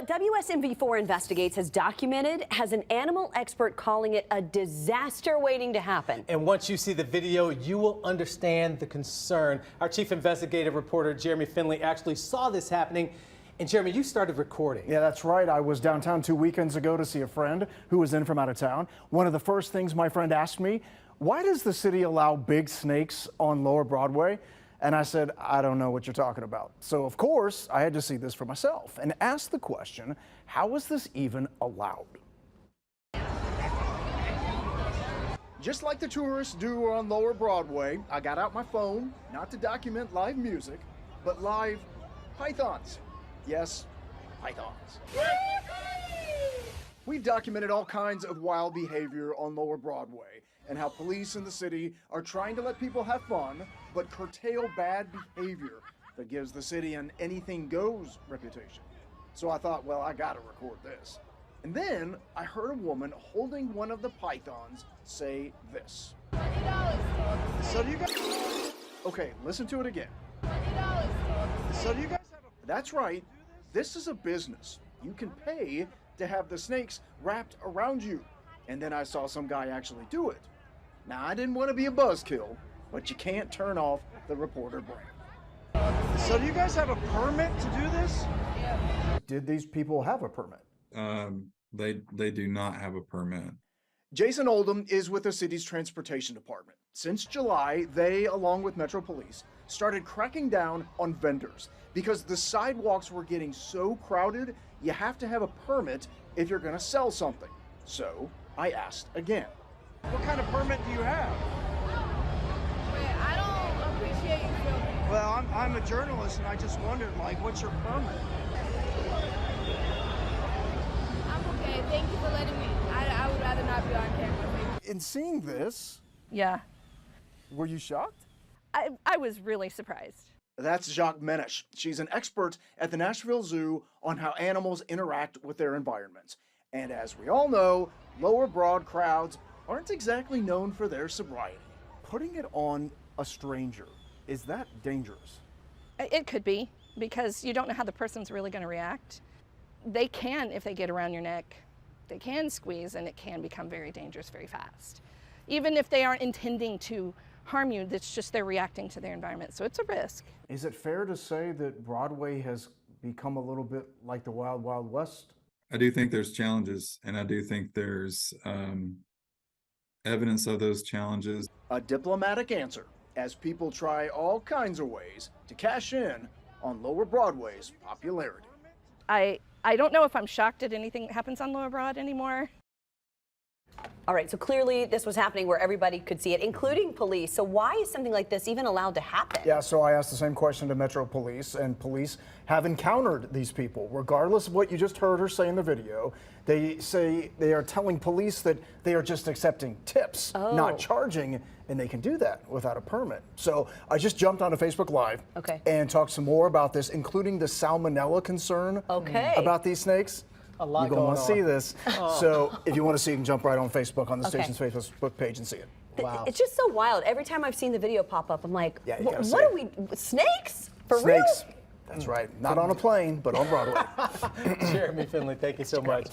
What WSMV4 Investigates has documented has an animal expert calling it a disaster waiting to happen. And once you see the video, you will understand the concern. Our chief investigative reporter, Jeremy Finley, actually saw this happening. And Jeremy, you started recording. Yeah, that's right. I was downtown 2 weekends ago to see a friend who was in from out of town. One of the first things my friend asked me, why does the city allow big snakes on Lower Broadway? And I said, I don't know what you're talking about. So, of course, I had to see this for myself and ask the question, how is this even allowed? Just like the tourists do on Lower Broadway, I got out my phone, not to document live music, but live pythons. Yes, pythons. We've documented all kinds of wild behavior on Lower Broadway and how police in the city are trying to let people have fun, but curtail bad behavior that gives the city an anything goes reputation. So I thought, well, I gotta record this. And then I heard a woman holding one of the pythons say this. $20. So do you guys... Okay, listen to it again. $20. So do you guys have a... That's right. This is a business. You can pay to have the snakes wrapped around you. And then I saw some guy actually do it. Now, I didn't want to be a buzzkill, but you can't turn off the reporter brain. So do you guys have a permit to do this? Yeah. Did these people have a permit? They do not have a permit. Jason Oldham is with the city's transportation department. Since July, they, along with Metro Police, started cracking down on vendors because the sidewalks were getting so crowded, you have to have a permit if you're going to sell something. So I asked again. What kind of permit do you have? Wait, I don't appreciate you filming. Well, I'm a journalist and I just wondered, like, what's your permit? I'm okay. Thank you for letting me. I would rather not be on camera. In seeing this, Yeah, were you shocked? I was really surprised. That's Jacques Menesh. She's an expert at the Nashville Zoo on how animals interact with their environments. And as we all know, Lower Broad crowds aren't exactly known for their sobriety. Putting it on a stranger, is that dangerous? It could be, because you don't know how the person's really going to react. They can, if they get around your neck, they can squeeze, and it can become very dangerous very fast. Even if they aren't intending to harm you, it's just they're reacting to their environment, so it's a risk. Is it fair to say that Broadway has become a little bit like the Wild Wild West? I do think there's challenges, and I do think there's evidence of those challenges. A diplomatic answer, as people try all kinds of ways to cash in on Lower Broadway's popularity. I don't know if I'm shocked at anything that happens on Lower Broad anymore. All right, so clearly this was happening where everybody could see it, including police. So why is something like this even allowed to happen? Yeah, so I asked the same question to Metro Police, and police have encountered these people. Regardless of what you just heard her say in the video, they say they are telling police that they are just accepting tips, not charging, and they can do that without a permit. So I just jumped onto Facebook Live and talked some more about this, including the salmonella concern about these snakes. A lot You're going to want to see this. Oh. So if you want to see it, you can jump right on Facebook on the station's Facebook page and see it. Wow. It's just so wild. Every time I've seen the video pop up, I'm like, Yeah, you what gotta see are it. we, snakes? For real? Snakes. That's right. Not on a plane, but on Broadway. Jeremy Finley, thank you so much.